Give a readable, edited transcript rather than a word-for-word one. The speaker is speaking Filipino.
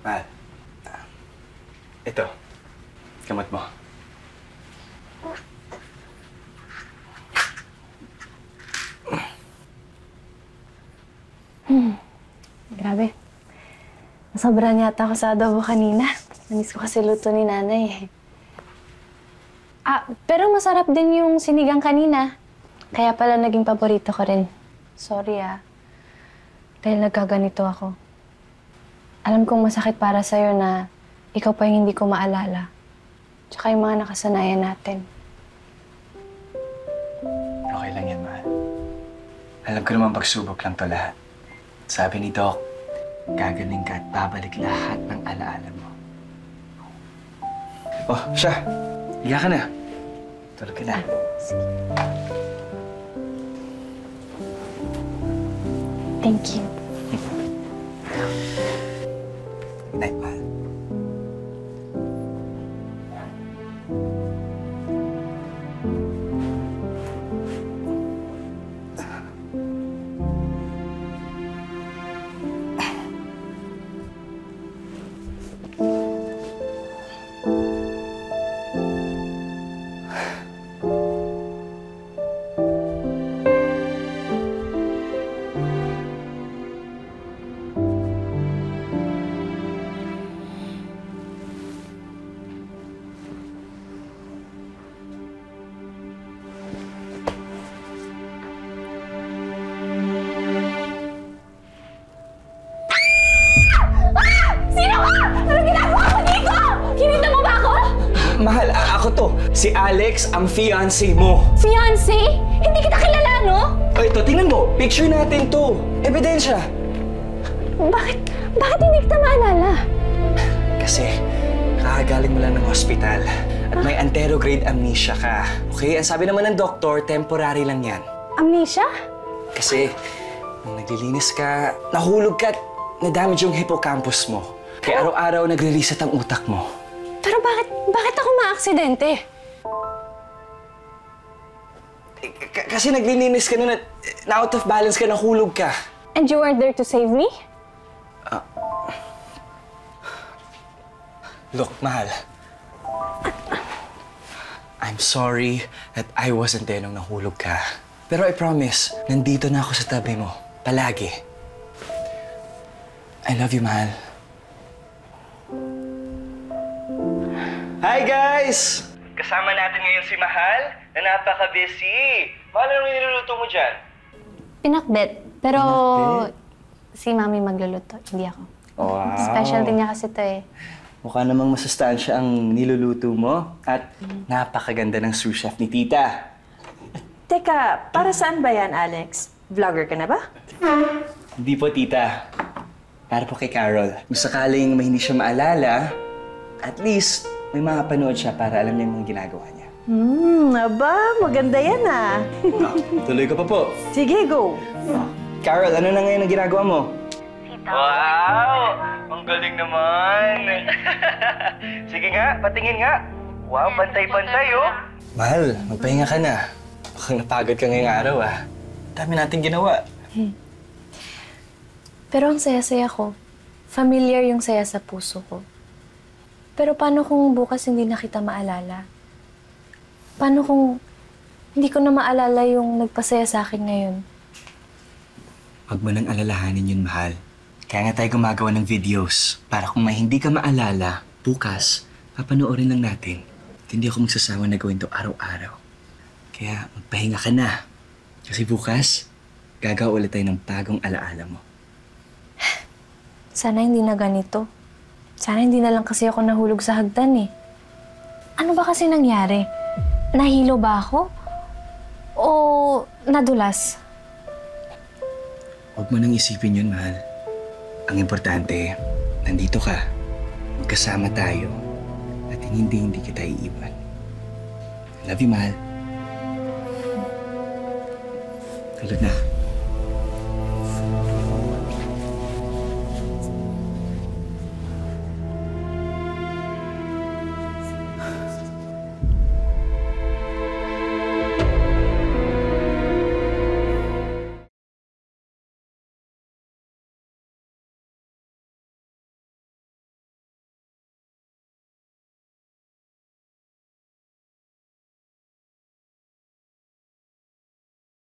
Mahal. Ito. Kamot mo. Grabe. Nasobrahan yata ako sa adobo kanina. Namiss ko kasi luto ni nanay eh. Pero masarap din yung sinigang kanina. Kaya pala naging paborito ko rin. Sorry dahil nagkaganito ako. Alam kong masakit para sa'yo na ikaw pa yung hindi ko maalala. Tsaka yung mga nakasanayan natin. Okay lang yan, mahal. Alam ko naman pagsubok lang to lahat. Sabi ni Doc, gagaling ka at babalik lahat ng alaala mo. Oh, siya. Higa ka na. Tulog ka na. Sige. Thank you. Good night, mahal. Mahal, ako to. Si Alex, ang fiancé mo. Fiancé? Hindi kita kilala, no? O ito, tingnan mo. Picture natin to. Ebidensya. Bakit hindi kita maalala? Kasi, kakagaling mo lang ng hospital. At may anterograde amnesia ka. Okay? Ang sabi naman ng doktor, temporary lang yan. Amnesia? Kasi, nung naglilinis ka, nahulog ka at na-damage yung hippocampus mo. Kaya araw-araw nagre-reset ang utak mo. Pero bakit ako ma-aksidente? Kasi naglilinis ka na out of balance ka, nahulog ka. And you were there to save me? Look, mahal. I'm sorry that I wasn't there nung nahulog ka. Pero I promise, nandito na ako sa tabi mo. Palagi. I love you, mahal. Hi, guys! Kasama natin ngayon si Mahal na napaka-busy. Mahal, anong niluluto mo dyan? Pinakbet. Pero si Mami magluluto, hindi ako. Wow! Special din niya kasi ito eh. Mukha namang masustansya ang niluluto mo. At napakaganda ng sous chef ni Tita. Teka, para saan ba yan, Alex? Vlogger ka na ba? Hindi po, Tita. Para po kay Carol. Kung sakaling may hindi siya maalala, at least may makapanood siya para alam niya yung mga ginagawa niya. Aba, maganda yan ah. Tuloy ko pa po. Sige, go. Carol, ano na ngayon ang ginagawa mo? Wow! Ang galing naman! Sige nga, patingin nga. Wow, pantay-pantay, oh! Mahal, magpahinga ka na. Baka napagod ka ngayong araw, ah. Dami natin ginawa. Pero ang saya-saya ko. Familiar yung saya sa puso ko. Pero paano kung bukas hindi na kita maalala? Paano kung hindi ko na maalala yung nagpasaya sa akin ngayon? Huwag mo nang alalahanin yun, mahal. Kaya nga tayo gumagawa ng videos para kung may hindi ka maalala, bukas, papanoorin lang natin. At hindi ako magsasawa na gawin to araw-araw. Kaya magpahinga ka na. Kasi bukas, gagawa ulit tayo ng bagong alaala mo. Sana hindi na ganito. Sana hindi na lang kasi ako nahulog sa hagdan eh. Ano ba kasi nangyari? Nahilo ba ako? O nadulas? Huwag mo nang isipin yun, mahal. Ang importante, nandito ka. Magkasama tayo. At hindi kita iiwan. I love you, mahal. Tulog na.